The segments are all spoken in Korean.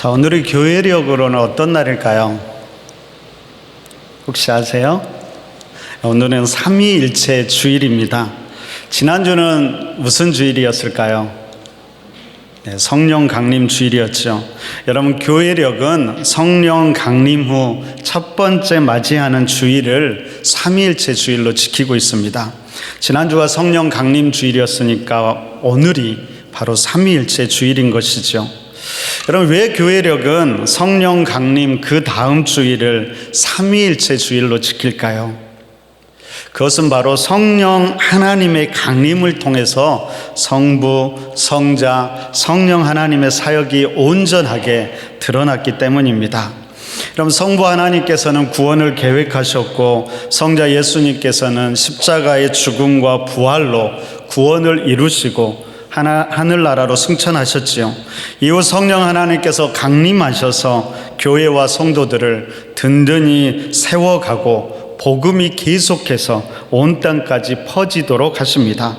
자, 오늘의 교회력으로는 어떤 날일까요? 혹시 아세요? 오늘은 삼위일체 주일입니다. 지난주는 무슨 주일이었을까요? 네, 성령 강림 주일이었죠. 여러분, 교회력은 성령 강림 후 첫 번째 맞이하는 주일을 삼위일체 주일로 지키고 있습니다. 지난주가 성령 강림 주일이었으니까 오늘이 바로 삼위일체 주일인 것이죠. 여러분, 왜 교회력은 성령 강림 그 다음 주일을 삼위일체 주일로 지킬까요? 그것은 바로 성령 하나님의 강림을 통해서 성부, 성자, 성령 하나님의 사역이 온전하게 드러났기 때문입니다. 그럼 성부 하나님께서는 구원을 계획하셨고 성자 예수님께서는 십자가의 죽음과 부활로 구원을 이루시고 하늘나라로 승천하셨지요. 이후 성령 하나님께서 강림하셔서 교회와 성도들을 든든히 세워가고 복음이 계속해서 온 땅까지 퍼지도록 하십니다.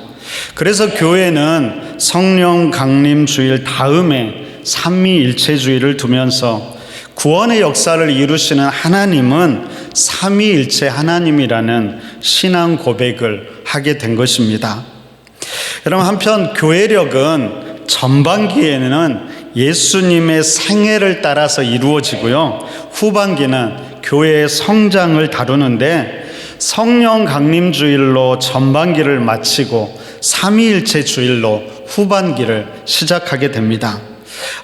그래서 교회는 성령 강림 주일 다음에 삼위일체 주일을 두면서 구원의 역사를 이루시는 하나님은 삼위일체 하나님이라는 신앙 고백을 하게 된 것입니다. 여러분, 한편 교회력은 전반기에는 예수님의 생애를 따라서 이루어지고요, 후반기는 교회의 성장을 다루는데 성령 강림 주일로 전반기를 마치고 삼위일체 주일로 후반기를 시작하게 됩니다.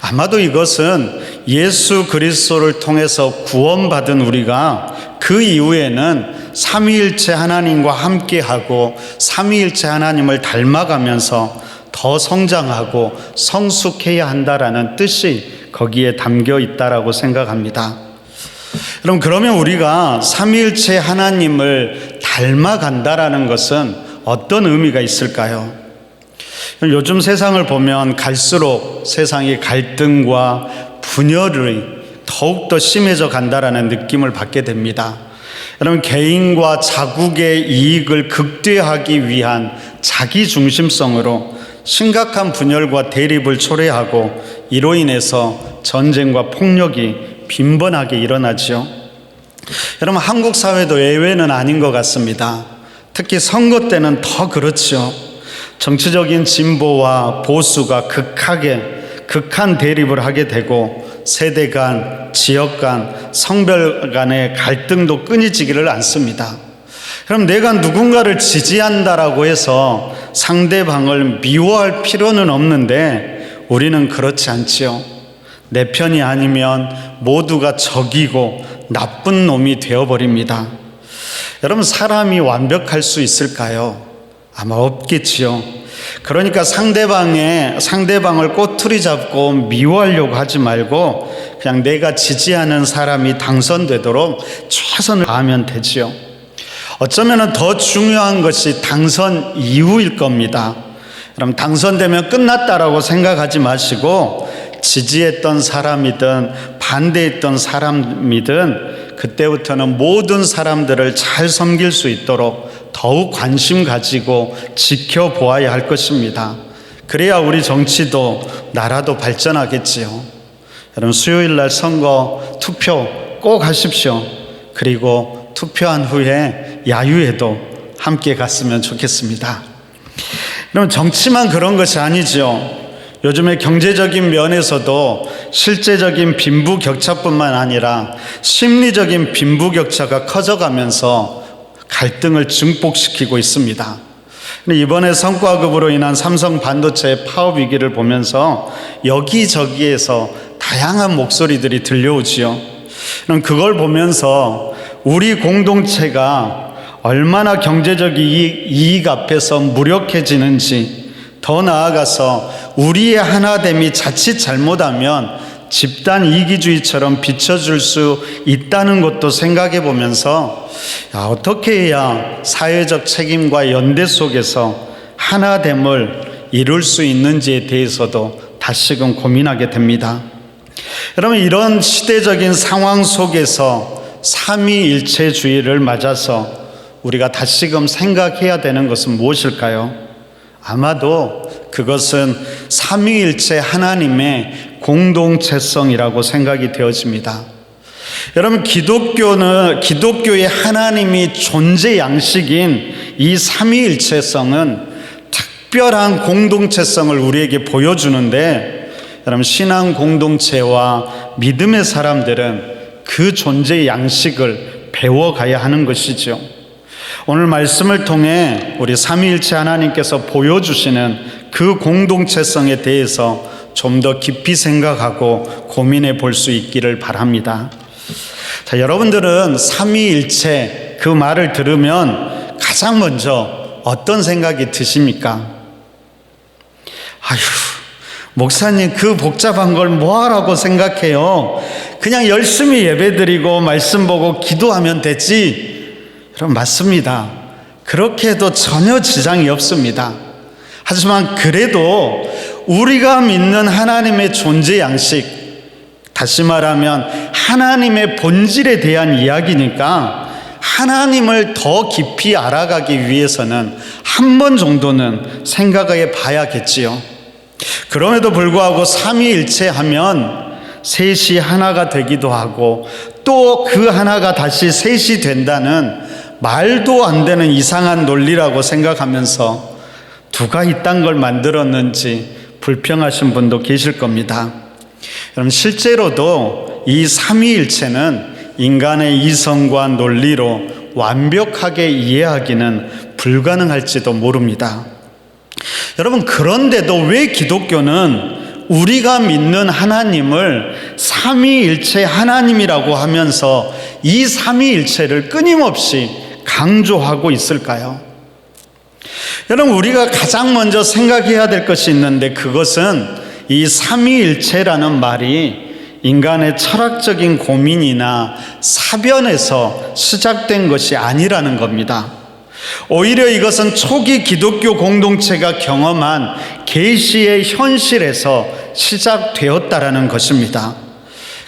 아마도 이것은 예수 그리스도를 통해서 구원받은 우리가 그 이후에는 삼위일체 하나님과 함께하고 삼위일체 하나님을 닮아가면서 더 성장하고 성숙해야 한다라는 뜻이 거기에 담겨 있다라고 생각합니다. 여러분, 그러면 우리가 삼위일체 하나님을 닮아간다라는 것은 어떤 의미가 있을까요? 요즘 세상을 보면 갈수록 세상의 갈등과 분열이 더욱더 심해져 간다라는 느낌을 받게 됩니다. 여러분, 개인과 자국의 이익을 극대화하기 위한 자기 중심성으로 심각한 분열과 대립을 초래하고 이로 인해서 전쟁과 폭력이 빈번하게 일어나죠. 여러분, 한국 사회도 예외는 아닌 것 같습니다. 특히 선거 때는 더 그렇죠. 정치적인 진보와 보수가 극한 대립을 하게 되고 세대 간, 지역 간, 성별 간의 갈등도 끊이지기를 않습니다. 그럼 내가 누군가를 지지한다라고 해서 상대방을 미워할 필요는 없는데 우리는 그렇지 않지요. 내 편이 아니면 모두가 적이고 나쁜 놈이 되어버립니다. 여러분, 사람이 완벽할 수 있을까요? 아마 없겠지요. 그러니까 상대방을 꼬투리 잡고 미워하려고 하지 말고 그냥 내가 지지하는 사람이 당선되도록 최선을 다하면 되지요. 어쩌면 더 중요한 것이 당선 이후일 겁니다. 그럼 당선되면 끝났다라고 생각하지 마시고 지지했던 사람이든 반대했던 사람이든 그때부터는 모든 사람들을 잘 섬길 수 있도록 더욱 관심 가지고 지켜보아야 할 것입니다. 그래야 우리 정치도 나라도 발전하겠지요. 여러분, 수요일 날 선거 투표 꼭 하십시오. 그리고 투표한 후에 야유회도 함께 갔으면 좋겠습니다. 여러분, 정치만 그런 것이 아니죠. 요즘에 경제적인 면에서도 실제적인 빈부격차뿐만 아니라 심리적인 빈부격차가 커져가면서 갈등을 증폭시키고 있습니다. 이번에 성과급으로 인한 삼성 반도체 파업 위기를 보면서 여기저기에서 다양한 목소리들이 들려오지요. 그걸 보면서 우리 공동체가 얼마나 경제적 이익 앞에서 무력해지는지, 더 나아가서 우리의 하나됨이 자칫 잘못하면 집단 이기주의처럼 비춰줄 수 있다는 것도 생각해 보면서 어떻게 해야 사회적 책임과 연대 속에서 하나됨을 이룰 수 있는지에 대해서도 다시금 고민하게 됩니다. 여러분, 이런 시대적인 상황 속에서 삼위일체주의를 맞아서 우리가 다시금 생각해야 되는 것은 무엇일까요? 아마도 그것은 삼위일체 하나님의 공동체성이라고 생각이 되어집니다. 여러분, 기독교의 하나님이 존재 양식인 이 삼위일체성은 특별한 공동체성을 우리에게 보여주는데, 여러분, 신앙 공동체와 믿음의 사람들은 그 존재 양식을 배워가야 하는 것이죠. 오늘 말씀을 통해 우리 삼위일체 하나님께서 보여주시는 그 공동체성에 대해서 좀 더 깊이 생각하고 고민해 볼 수 있기를 바랍니다. 자, 여러분들은 삼위일체 그 말을 들으면 가장 먼저 어떤 생각이 드십니까? 아휴, 목사님 그 복잡한 걸 뭐하라고 생각해요? 그냥 열심히 예배드리고 말씀 보고 기도하면 되지. 여러분, 맞습니다. 그렇게 해도 전혀 지장이 없습니다. 하지만 그래도 우리가 믿는 하나님의 존재 양식, 다시 말하면 하나님의 본질에 대한 이야기니까 하나님을 더 깊이 알아가기 위해서는 한 번 정도는 생각해 봐야겠지요. 그럼에도 불구하고 삼위일체 하면 셋이 하나가 되기도 하고 또 그 하나가 다시 셋이 된다는 말도 안 되는 이상한 논리라고 생각하면서 누가 이딴 걸 만들었는지 불평하신 분도 계실 겁니다. 여러분, 실제로도 이 삼위일체는 인간의 이성과 논리로 완벽하게 이해하기는 불가능할지도 모릅니다. 여러분, 그런데도 왜 기독교는 우리가 믿는 하나님을 삼위일체 하나님이라고 하면서 이 삼위일체를 끊임없이 강조하고 있을까요? 여러분, 우리가 가장 먼저 생각해야 될 것이 있는데, 그것은 이 삼위일체라는 말이 인간의 철학적인 고민이나 사변에서 시작된 것이 아니라는 겁니다. 오히려 이것은 초기 기독교 공동체가 경험한 계시의 현실에서 시작되었다라는 것입니다.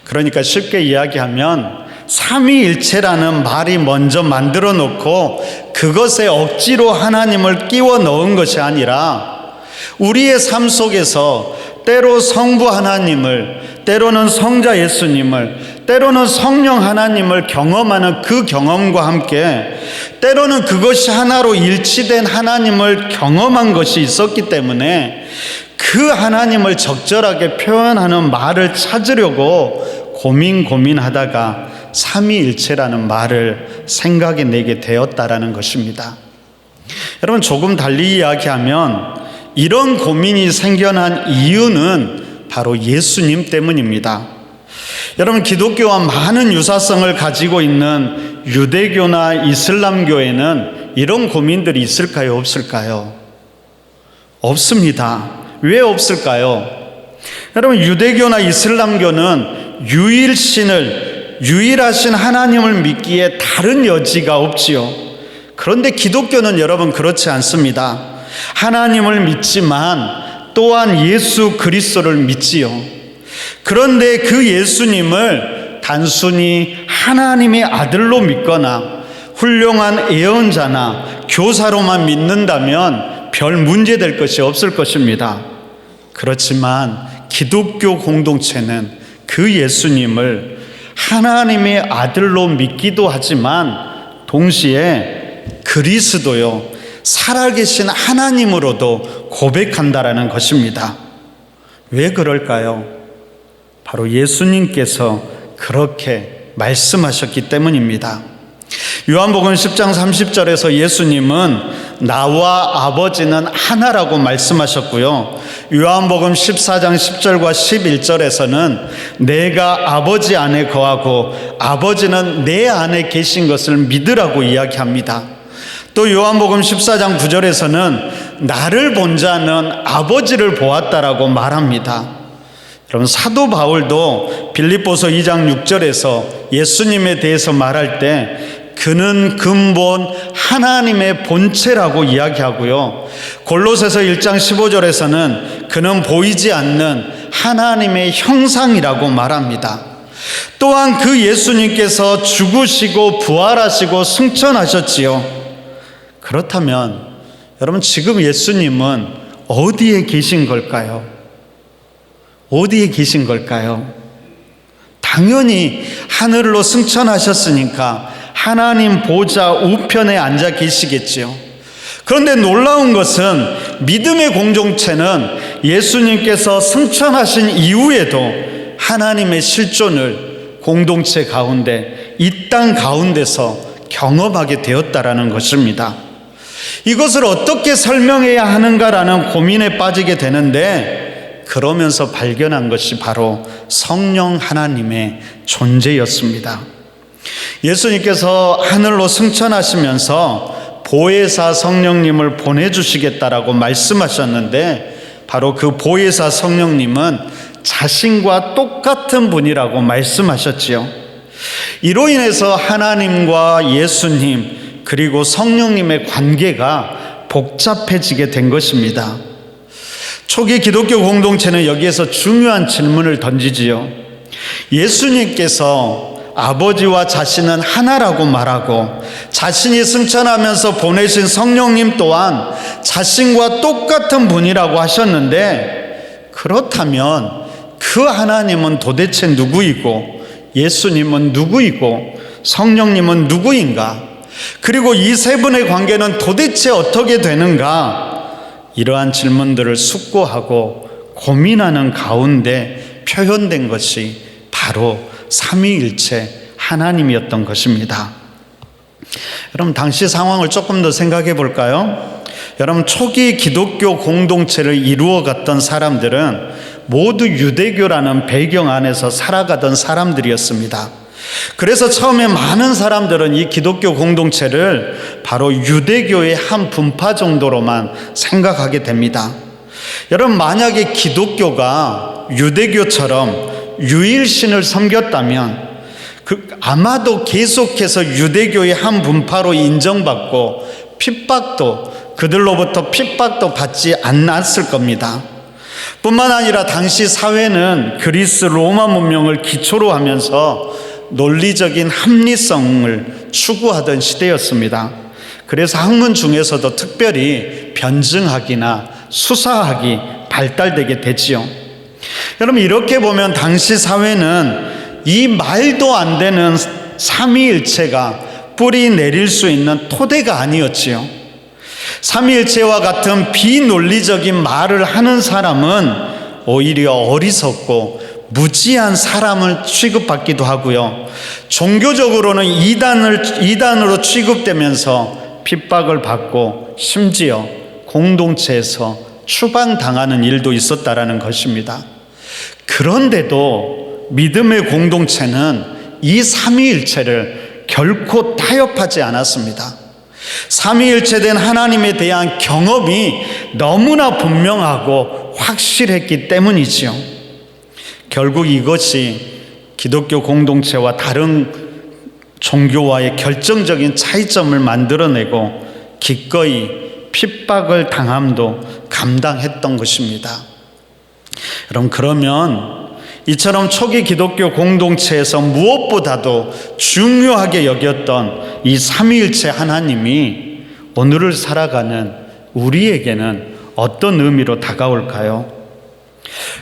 그러니까 쉽게 이야기하면 삼위일체라는 말이 먼저 만들어 놓고 그것에 억지로 하나님을 끼워 넣은 것이 아니라 우리의 삶 속에서 때로 성부 하나님을, 때로는 성자 예수님을, 때로는 성령 하나님을 경험하는 그 경험과 함께 때로는 그것이 하나로 일치된 하나님을 경험한 것이 있었기 때문에 그 하나님을 적절하게 표현하는 말을 찾으려고 고민하다가 삼위일체라는 말을 생각해내게 되었다라는 것입니다. 여러분, 조금 달리 이야기하면 이런 고민이 생겨난 이유는 바로 예수님 때문입니다. 여러분, 기독교와 많은 유사성을 가지고 있는 유대교나 이슬람교에는 이런 고민들이 있을까요? 없을까요? 없습니다. 왜 없을까요? 여러분, 유대교나 이슬람교는 유일하신 하나님을 믿기에 다른 여지가 없지요. 그런데 기독교는 여러분 그렇지 않습니다. 하나님을 믿지만 또한 예수 그리스도를 믿지요. 그런데 그 예수님을 단순히 하나님의 아들로 믿거나 훌륭한 예언자나 교사로만 믿는다면 별 문제될 것이 없을 것입니다. 그렇지만 기독교 공동체는 그 예수님을 하나님의 아들로 믿기도 하지만 동시에 그리스도요, 살아계신 하나님으로도 고백한다라는 것입니다. 왜 그럴까요? 바로 예수님께서 그렇게 말씀하셨기 때문입니다. 요한복음 10장 30절에서 예수님은 나와 아버지는 하나라고 말씀하셨고요. 요한복음 14장 10절과 11절에서는 내가 아버지 안에 거하고 아버지는 내 안에 계신 것을 믿으라고 이야기합니다. 또 요한복음 14장 9절에서는 나를 본 자는 아버지를 보았다라고 말합니다. 여러분, 사도 바울도 빌립보서 2장 6절에서 예수님에 대해서 말할 때 그는 근본 하나님의 본체라고 이야기하고요. 골로새서 1장 15절에서는 그는 보이지 않는 하나님의 형상이라고 말합니다. 또한 그 예수님께서 죽으시고 부활하시고 승천하셨지요. 그렇다면 여러분, 지금 예수님은 어디에 계신 걸까요? 어디에 계신 걸까요? 당연히 하늘로 승천하셨으니까 하나님 보좌 우편에 앉아 계시겠지요. 그런데 놀라운 것은 믿음의 공동체는 예수님께서 승천하신 이후에도 하나님의 실존을 공동체 가운데, 이 땅 가운데서 경험하게 되었다라는 것입니다. 이것을 어떻게 설명해야 하는가라는 고민에 빠지게 되는데, 그러면서 발견한 것이 바로 성령 하나님의 존재였습니다. 예수님께서 하늘로 승천하시면서 보혜사 성령님을 보내주시겠다라고 말씀하셨는데, 바로 그 보혜사 성령님은 자신과 똑같은 분이라고 말씀하셨지요. 이로 인해서 하나님과 예수님 그리고 성령님의 관계가 복잡해지게 된 것입니다. 초기 기독교 공동체는 여기에서 중요한 질문을 던지지요. 예수님께서 아버지와 자신은 하나라고 말하고, 자신이 승천하면서 보내신 성령님 또한 자신과 똑같은 분이라고 하셨는데, 그렇다면 그 하나님은 도대체 누구이고, 예수님은 누구이고, 성령님은 누구인가? 그리고 이 세 분의 관계는 도대체 어떻게 되는가? 이러한 질문들을 숙고하고 고민하는 가운데 표현된 것이 바로 삼위일체 하나님이었던 것입니다. 여러분, 당시 상황을 조금 더 생각해 볼까요? 여러분, 초기 기독교 공동체를 이루어갔던 사람들은 모두 유대교라는 배경 안에서 살아가던 사람들이었습니다. 그래서 처음에 많은 사람들은 이 기독교 공동체를 바로 유대교의 한 분파 정도로만 생각하게 됩니다. 여러분, 만약에 기독교가 유대교처럼 유일신을 섬겼다면 아마도 계속해서 유대교의 한 분파로 인정받고 그들로부터 핍박도 받지 않았을 겁니다. 뿐만 아니라 당시 사회는 그리스 로마 문명을 기초로 하면서 논리적인 합리성을 추구하던 시대였습니다. 그래서 학문 중에서도 특별히 변증학이나 수사학이 발달되게 되지요. 여러분, 이렇게 보면 당시 사회는 이 말도 안 되는 삼위일체가 뿌리 내릴 수 있는 토대가 아니었지요. 삼위일체와 같은 비논리적인 말을 하는 사람은 오히려 어리석고 무지한 사람을 취급받기도 하고요, 종교적으로는 이단으로 취급되면서 핍박을 받고 심지어 공동체에서 추방당하는 일도 있었다라는 것입니다. 그런데도 믿음의 공동체는 이 삼위일체를 결코 타협하지 않았습니다. 삼위일체된 하나님에 대한 경험이 너무나 분명하고 확실했기 때문이지요. 결국 이것이 기독교 공동체와 다른 종교와의 결정적인 차이점을 만들어내고 기꺼이 핍박을 당함도 감당했던 것입니다. 여러분, 그러면 이처럼 초기 기독교 공동체에서 무엇보다도 중요하게 여겼던 이 삼위일체 하나님이 오늘을 살아가는 우리에게는 어떤 의미로 다가올까요?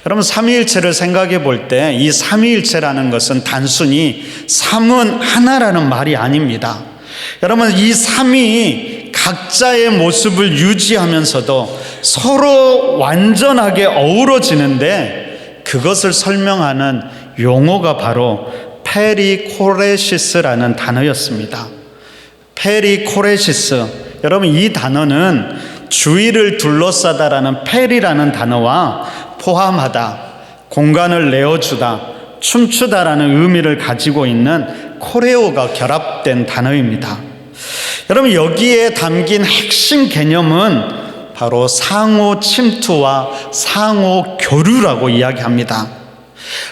여러분, 삼위일체를 생각해 볼 때 이 삼위일체라는 것은 단순히 삼은 하나라는 말이 아닙니다. 여러분, 이 삼이 각자의 모습을 유지하면서도 서로 완전하게 어우러지는데, 그것을 설명하는 용어가 바로 페리코레시스라는 단어였습니다. 페리코레시스, 여러분, 이 단어는 주위를 둘러싸다라는 페리라는 단어와 포함하다, 공간을 내어주다, 춤추다라는 의미를 가지고 있는 코레오가 결합된 단어입니다. 여러분, 여기에 담긴 핵심 개념은 바로 상호 침투와 상호 교류라고 이야기합니다.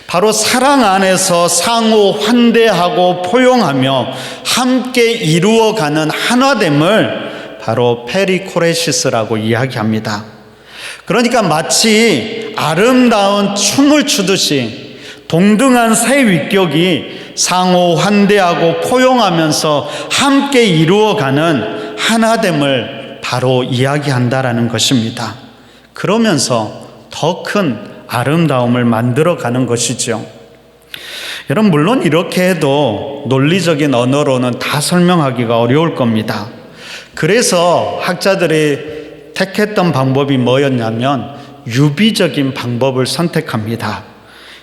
바로 사랑 안에서 상호 환대하고 포용하며 함께 이루어가는 한화됨을 바로 페리코레시스라고 이야기합니다. 그러니까 마치 아름다운 춤을 추듯이 동등한 새 위격이 상호 환대하고 포용하면서 함께 이루어가는 하나됨을 바로 이야기한다라는 것입니다. 그러면서 더 큰 아름다움을 만들어가는 것이죠. 여러분, 물론 이렇게 해도 논리적인 언어로는 다 설명하기가 어려울 겁니다. 그래서 학자들이 택했던 방법이 뭐였냐면 유비적인 방법을 선택합니다.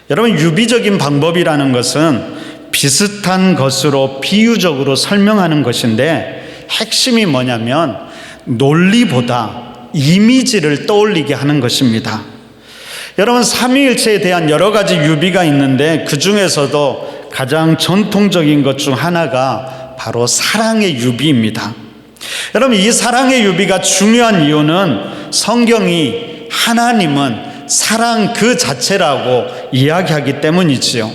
여러분, 유비적인 방법이라는 것은 비슷한 것으로 비유적으로 설명하는 것인데 핵심이 뭐냐면 논리보다 이미지를 떠올리게 하는 것입니다. 여러분, 삼위일체에 대한 여러 가지 유비가 있는데 그 중에서도 가장 전통적인 것 중 하나가 바로 사랑의 유비입니다. 여러분, 이 사랑의 유비가 중요한 이유는 성경이 하나님은 사랑 그 자체라고 이야기하기 때문이지요.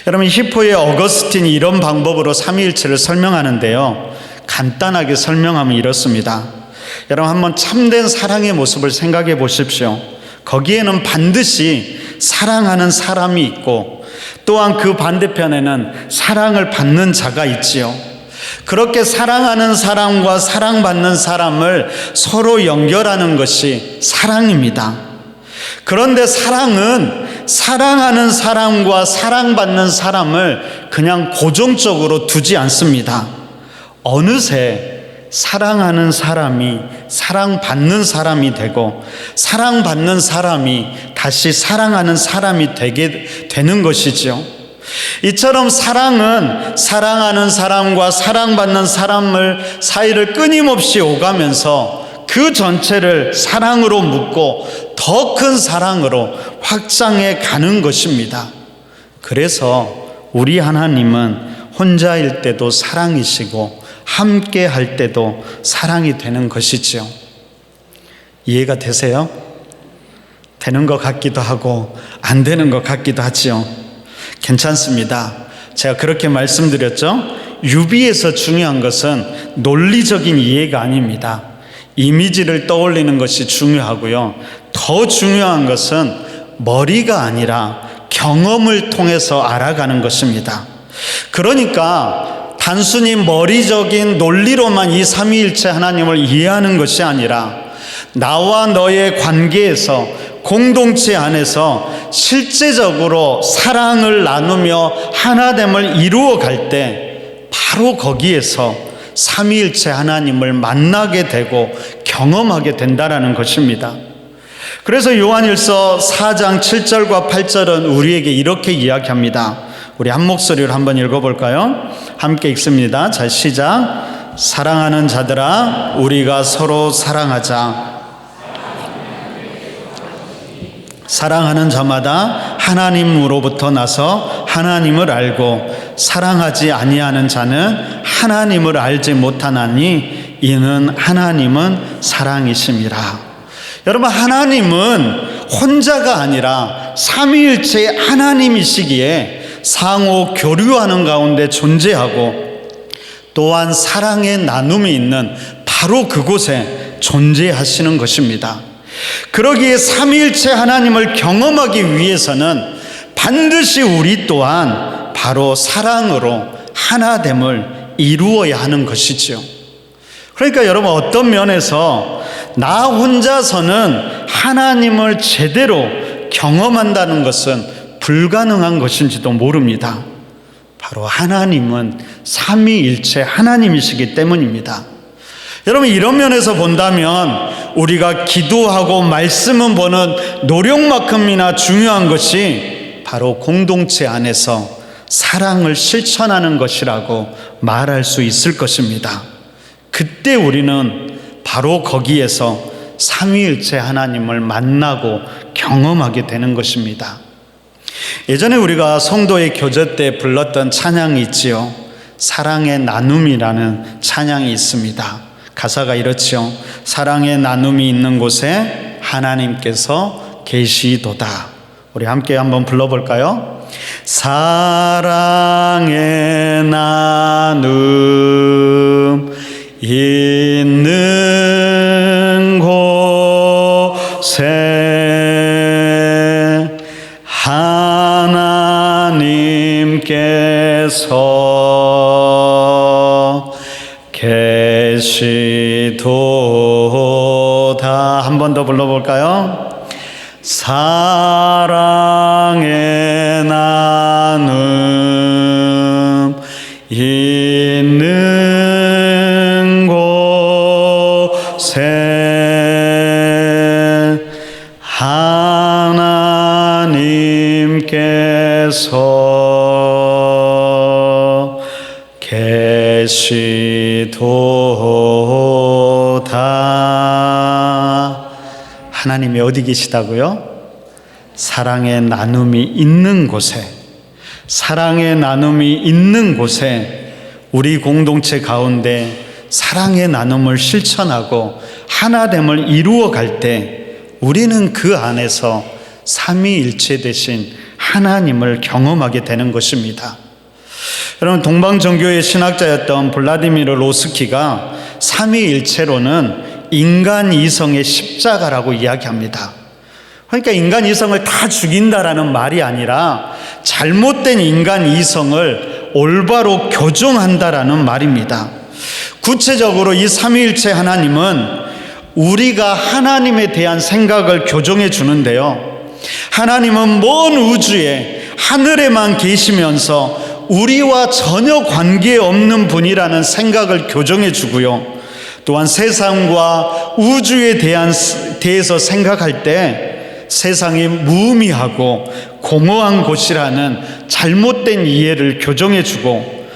여러분, 히포의 어거스틴이 이런 방법으로 삼위일체를 설명하는데요, 간단하게 설명하면 이렇습니다. 여러분, 한번 참된 사랑의 모습을 생각해 보십시오. 거기에는 반드시 사랑하는 사람이 있고 또한 그 반대편에는 사랑을 받는 자가 있지요. 그렇게 사랑하는 사람과 사랑받는 사람을 서로 연결하는 것이 사랑입니다. 그런데 사랑은 사랑하는 사람과 사랑받는 사람을 그냥 고정적으로 두지 않습니다. 어느새 사랑하는 사람이 사랑받는 사람이 되고 사랑받는 사람이 다시 사랑하는 사람이 되는 것이죠. 이처럼 사랑은 사랑하는 사람과 사랑받는 사람을 사이를 끊임없이 오가면서 그 전체를 사랑으로 묶고 더 큰 사랑으로 확장해 가는 것입니다. 그래서 우리 하나님은 혼자일 때도 사랑이시고 함께 할 때도 사랑이 되는 것이지요. 이해가 되세요? 되는 것 같기도 하고 안 되는 것 같기도 하지요. 괜찮습니다. 제가 그렇게 말씀드렸죠. 유비에서 중요한 것은 논리적인 이해가 아닙니다. 이미지를 떠올리는 것이 중요하고요. 더 중요한 것은 머리가 아니라 경험을 통해서 알아가는 것입니다. 그러니까 단순히 머리적인 논리로만 이 삼위일체 하나님을 이해하는 것이 아니라 나와 너의 관계에서 공동체 안에서 실제적으로 사랑을 나누며 하나됨을 이루어 갈 때 바로 거기에서 삼위일체 하나님을 만나게 되고 경험하게 된다라는 것입니다. 그래서 요한일서 4장 7절과 8절은 우리에게 이렇게 이야기합니다. 우리 한 목소리로 한번 읽어볼까요? 함께 읽습니다. 자, 시작. 사랑하는 자들아, 우리가 서로 사랑하자. 사랑하는 자마다 하나님으로부터 나서 하나님을 알고 사랑하지 아니하는 자는 하나님을 알지 못하나니 이는 하나님은 사랑이심이라. 여러분, 하나님은 혼자가 아니라 삼위일체의 하나님이시기에 상호 교류하는 가운데 존재하고 또한 사랑의 나눔이 있는 바로 그곳에 존재하시는 것입니다. 그러기에 삼위일체 하나님을 경험하기 위해서는 반드시 우리 또한 바로 사랑으로 하나됨을 이루어야 하는 것이지요. 그러니까 여러분, 어떤 면에서 나 혼자서는 하나님을 제대로 경험한다는 것은 불가능한 것인지도 모릅니다. 바로 하나님은 삼위일체 하나님이시기 때문입니다. 여러분, 이런 면에서 본다면 우리가 기도하고 말씀을 보는 노력만큼이나 중요한 것이 바로 공동체 안에서 사랑을 실천하는 것이라고 말할 수 있을 것입니다. 그때 우리는 바로 거기에서 삼위일체 하나님을 만나고 경험하게 되는 것입니다. 예전에 우리가 성도의 교제 때 불렀던 찬양이 있지요. 사랑의 나눔이라는 찬양이 있습니다. 가사가 이렇지요. 사랑의 나눔이 있는 곳에 하나님께서 계시도다. 우리 함께 한번 불러볼까요? 사랑의 나눔 있는 곳에 하나님께서 계시도다. 한 번 더 불러볼까요? 사랑의 나눔 있는 곳에 하나님께서 계시도다. 하나님이 어디 계시다고요? 사랑의 나눔이 있는 곳에, 사랑의 나눔이 있는 곳에 우리 공동체 가운데 사랑의 나눔을 실천하고 하나됨을 이루어 갈 때 우리는 그 안에서 삼위일체 되신 하나님을 경험하게 되는 것입니다. 여러분, 동방정교의 신학자였던 블라디미르 로스키가 삼위일체로는 인간 이성의 십자가라고 이야기합니다. 그러니까 인간 이성을 다 죽인다라는 말이 아니라 잘못된 인간 이성을 올바로 교정한다라는 말입니다. 구체적으로 이 삼위일체 하나님은 우리가 하나님에 대한 생각을 교정해 주는데요, 하나님은 먼 우주에 하늘에만 계시면서 우리와 전혀 관계없는 분이라는 생각을 교정해 주고요, 또한 세상과 우주에 대해서 생각할 때 세상이 무의미하고 공허한 곳이라는 잘못된 이해를 교정해 주고,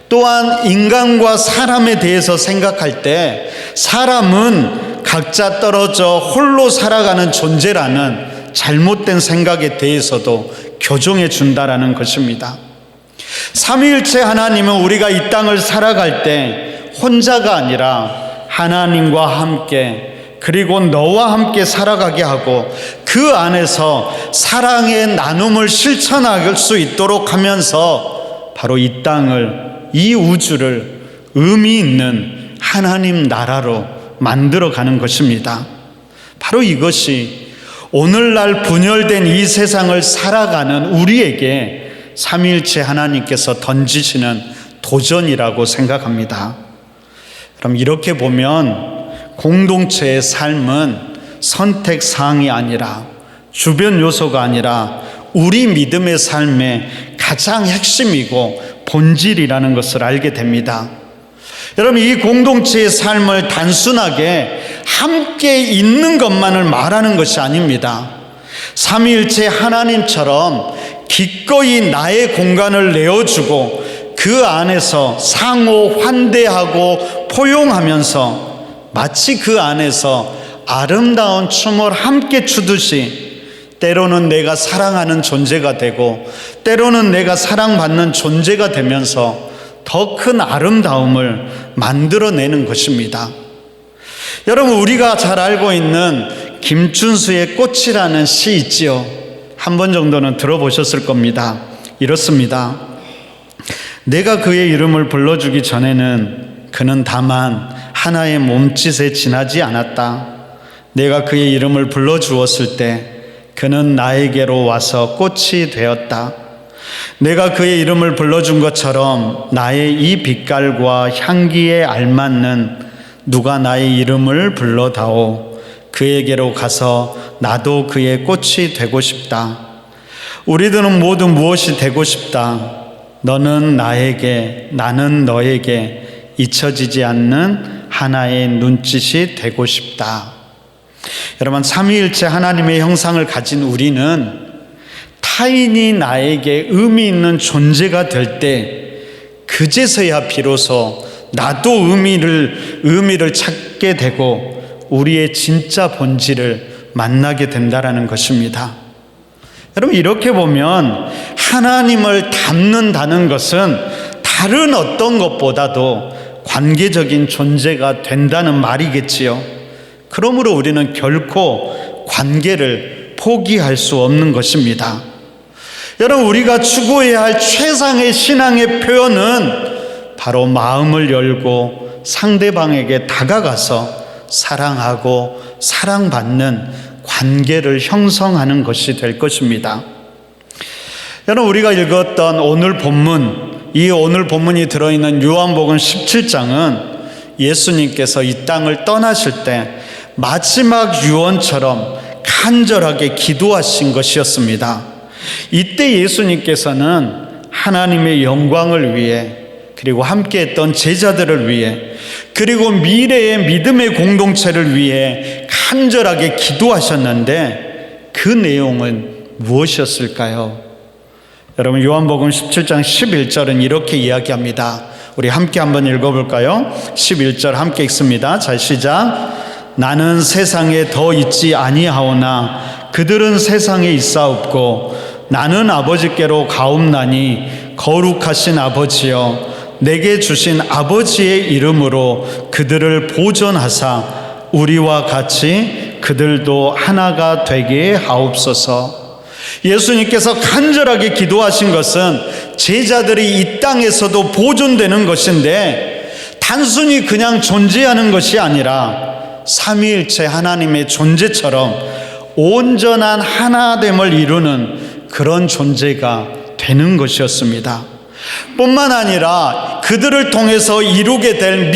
또한 인간과 사람에 대해서 생각할 때 사람은 각자 떨어져 홀로 살아가는 존재라는 잘못된 생각에 대해서도 교정해 준다라는 것입니다. 삼위일체 하나님은 우리가 이 땅을 살아갈 때 혼자가 아니라 하나님과 함께, 그리고 너와 함께 살아가게 하고 그 안에서 사랑의 나눔을 실천할 수 있도록 하면서 바로 이 땅을, 이 우주를 의미 있는 하나님 나라로 만들어가는 것입니다. 바로 이것이 오늘날 분열된 이 세상을 살아가는 우리에게 삼위일체 하나님께서 던지시는 도전이라고 생각합니다. 그럼 이렇게 보면 공동체의 삶은 선택사항이 아니라, 주변 요소가 아니라 우리 믿음의 삶의 가장 핵심이고 본질이라는 것을 알게 됩니다. 여러분, 이 공동체의 삶을 단순하게 함께 있는 것만을 말하는 것이 아닙니다. 삼위일체 하나님처럼 기꺼이 나의 공간을 내어주고 그 안에서 상호 환대하고 포용하면서 마치 그 안에서 아름다운 춤을 함께 추듯이 때로는 내가 사랑하는 존재가 되고 때로는 내가 사랑받는 존재가 되면서 더 큰 아름다움을 만들어내는 것입니다. 여러분, 우리가 잘 알고 있는 김춘수의 꽃이라는 시 있지요. 한 번 정도는 들어보셨을 겁니다. 이렇습니다. 내가 그의 이름을 불러주기 전에는 그는 다만 하나의 몸짓에 지나지 않았다. 내가 그의 이름을 불러주었을 때 그는 나에게로 와서 꽃이 되었다. 내가 그의 이름을 불러준 것처럼 나의 이 빛깔과 향기에 알맞는 누가 나의 이름을 불러다오. 그에게로 가서 나도 그의 꽃이 되고 싶다. 우리들은 모두 무엇이 되고 싶다. 너는 나에게, 나는 너에게 잊혀지지 않는 하나의 눈짓이 되고 싶다. 여러분, 삼위일체 하나님의 형상을 가진 우리는 타인이 나에게 의미 있는 존재가 될 때 그제서야 비로소 나도 의미를 찾게 되고 우리의 진짜 본질을 만나게 된다라는 것입니다. 여러분, 이렇게 보면 하나님을 닮는다는 것은 다른 어떤 것보다도 관계적인 존재가 된다는 말이겠지요. 그러므로 우리는 결코 관계를 포기할 수 없는 것입니다. 여러분, 우리가 추구해야 할 최상의 신앙의 표현은 바로 마음을 열고 상대방에게 다가가서 사랑하고 사랑받는 관계를 형성하는 것이 될 것입니다. 여러분, 우리가 읽었던 오늘 본문, 이 오늘 본문이 들어있는 요한복음 17장은 예수님께서 이 땅을 떠나실 때 마지막 유언처럼 간절하게 기도하신 것이었습니다. 이때 예수님께서는 하나님의 영광을 위해, 그리고 함께했던 제자들을 위해, 그리고 미래의 믿음의 공동체를 위해 간절하게 기도하셨는데 그 내용은 무엇이었을까요? 여러분, 요한복음 17장 11절은 이렇게 이야기합니다. 우리 함께 한번 읽어볼까요? 11절 함께 읽습니다. 자, 시작. 나는 세상에 더 있지 아니하오나 그들은 세상에 있사옵고 나는 아버지께로 가옵나니 거룩하신 아버지여 내게 주신 아버지의 이름으로 그들을 보존하사 우리와 같이 그들도 하나가 되게 하옵소서. 예수님께서 간절하게 기도하신 것은 제자들이 이 땅에서도 보존되는 것인데 단순히 그냥 존재하는 것이 아니라 삼위일체 하나님의 존재처럼 온전한 하나됨을 이루는 그런 존재가 되는 것이었습니다. 뿐만 아니라 그들을 통해서 이루게 될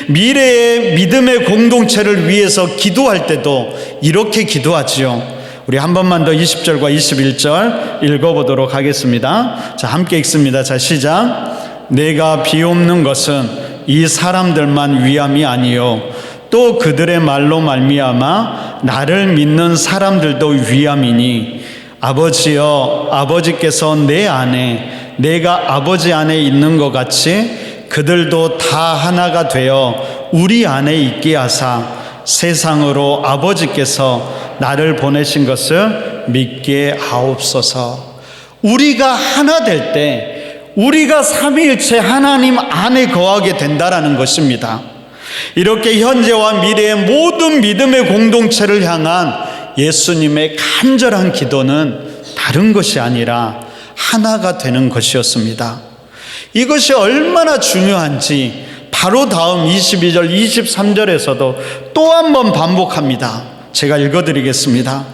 미래의 믿음의 공동체를 위해서 기도할 때도 이렇게 기도하지요. 우리 한 번만 더 20절과 21절 읽어보도록 하겠습니다. 자, 함께 읽습니다. 자, 시작. 내가 비옵는 것은 이 사람들만 위함이 아니요 또 그들의 말로 말미암아 나를 믿는 사람들도 위함이니 아버지여 아버지께서 내 안에 내가 아버지 안에 있는 것 같이 그들도 다 하나가 되어 우리 안에 있게 하사 세상으로 아버지께서 나를 보내신 것을 믿게 하옵소서. 우리가 하나 될 때 우리가 삼위일체 하나님 안에 거하게 된다라는 것입니다. 이렇게 현재와 미래의 모든 믿음의 공동체를 향한 예수님의 간절한 기도는 다른 것이 아니라 하나가 되는 것이었습니다. 이것이 얼마나 중요한지 바로 다음 22절, 23절에서도 또 한 번 반복합니다. 제가 읽어드리겠습니다.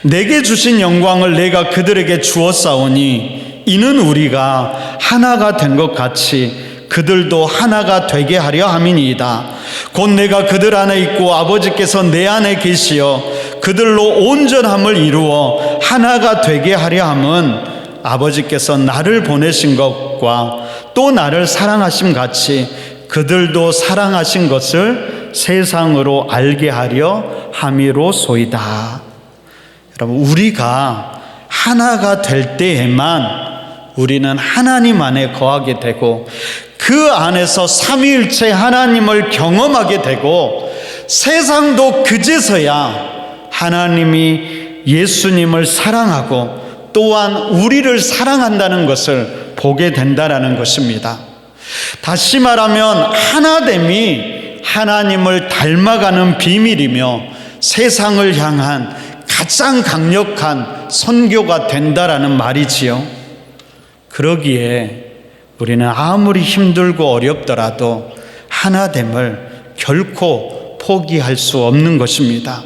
내게 주신 영광을 내가 그들에게 주었사오니 이는 우리가 하나가 된 것 같이 그들도 하나가 되게 하려 함이니이다. 곧 내가 그들 안에 있고 아버지께서 내 안에 계시어 그들로 온전함을 이루어 하나가 되게 하려 함은 아버지께서 나를 보내신 것과 또 나를 사랑하심 같이 그들도 사랑하신 것을 세상으로 알게 하려 함이로소이다. 여러분, 우리가 하나가 될 때에만 우리는 하나님 안에 거하게 되고 그 안에서 삼위일체 하나님을 경험하게 되고 세상도 그제서야 하나님이 예수님을 사랑하고 또한 우리를 사랑한다는 것을 보게 된다라는 것입니다. 다시 말하면 하나됨이 하나님을 닮아가는 비밀이며 세상을 향한 가장 강력한 선교가 된다라는 말이지요. 그러기에 우리는 아무리 힘들고 어렵더라도 하나됨을 결코 포기할 수 없는 것입니다.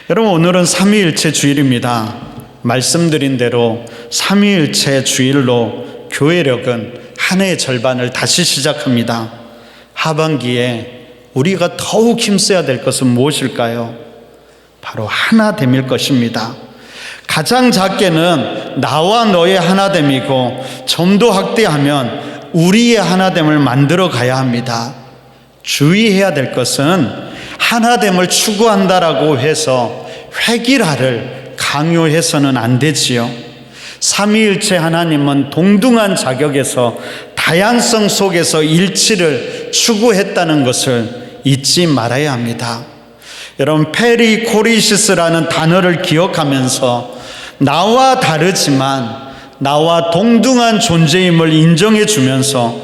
여러분, 오늘은 삼위일체 주일입니다. 말씀드린 대로 삼위일체 주일로 교회력은 한 해의 절반을 다시 시작합니다. 하반기에 우리가 더욱 힘써야 될 것은 무엇일까요? 바로 하나됨일 것입니다. 가장 작게는 나와 너의 하나됨이고 좀 더 확대하면 우리의 하나됨을 만들어 가야 합니다. 주의해야 될 것은 하나됨을 추구한다라고 해서 획일화를 강요해서는 안 되지요. 삼위일체 하나님은 동등한 자격에서 다양성 속에서 일치를 추구했다는 것을 잊지 말아야 합니다. 여러분, 페리코리시스라는 단어를 기억하면서 나와 다르지만 나와 동등한 존재임을 인정해 주면서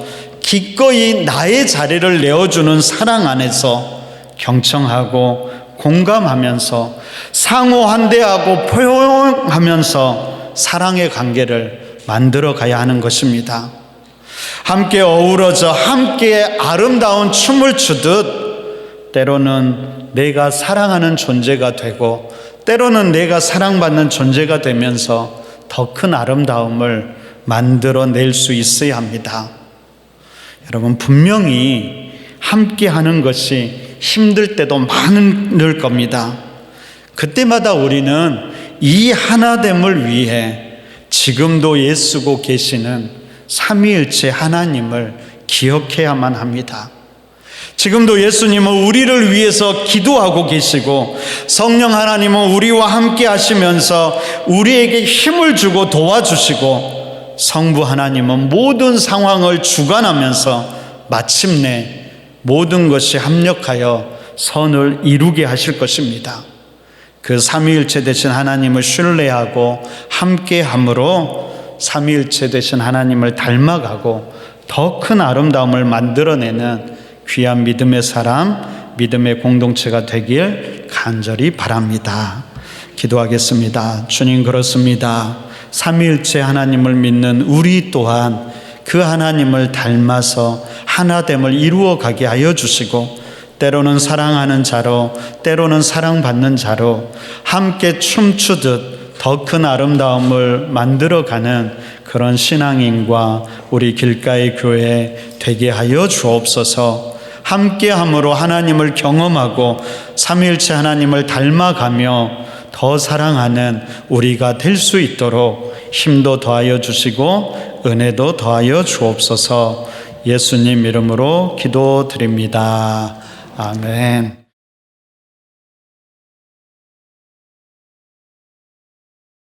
기꺼이 나의 자리를 내어주는 사랑 안에서 경청하고 공감하면서 상호 환대하고 포용하면서 사랑의 관계를 만들어 가야 하는 것입니다. 함께 어우러져 함께 아름다운 춤을 추듯 때로는 내가 사랑하는 존재가 되고 때로는 내가 사랑받는 존재가 되면서 더 큰 아름다움을 만들어낼 수 있어야 합니다. 여러분, 분명히 함께 하는 것이 힘들 때도 많을 겁니다. 그때마다 우리는 이 하나됨을 위해 지금도 애쓰고 계시는 삼위일체 하나님을 기억해야만 합니다. 지금도 예수님은 우리를 위해서 기도하고 계시고 성령 하나님은 우리와 함께 하시면서 우리에게 힘을 주고 도와주시고 성부 하나님은 모든 상황을 주관하면서 마침내 모든 것이 합력하여 선을 이루게 하실 것입니다. 그 삼위일체 되신 하나님을 신뢰하고 함께함으로 삼위일체 되신 하나님을 닮아가고 더 큰 아름다움을 만들어내는 귀한 믿음의 사람, 믿음의 공동체가 되길 간절히 바랍니다. 기도하겠습니다. 주님, 그렇습니다. 삼위일체 하나님을 믿는 우리 또한 그 하나님을 닮아서 하나됨을 이루어가게 하여 주시고 때로는 사랑하는 자로, 때로는 사랑받는 자로 함께 춤추듯 더 큰 아름다움을 만들어가는 그런 신앙인과 우리 길가의 교회 되게 하여 주옵소서. 함께함으로 하나님을 경험하고 삼위일체 하나님을 닮아가며 더 사랑하는 우리가 될 수 있도록 힘도 더하여 주시고 은혜도 더하여 주옵소서. 예수님 이름으로 기도드립니다. 아멘.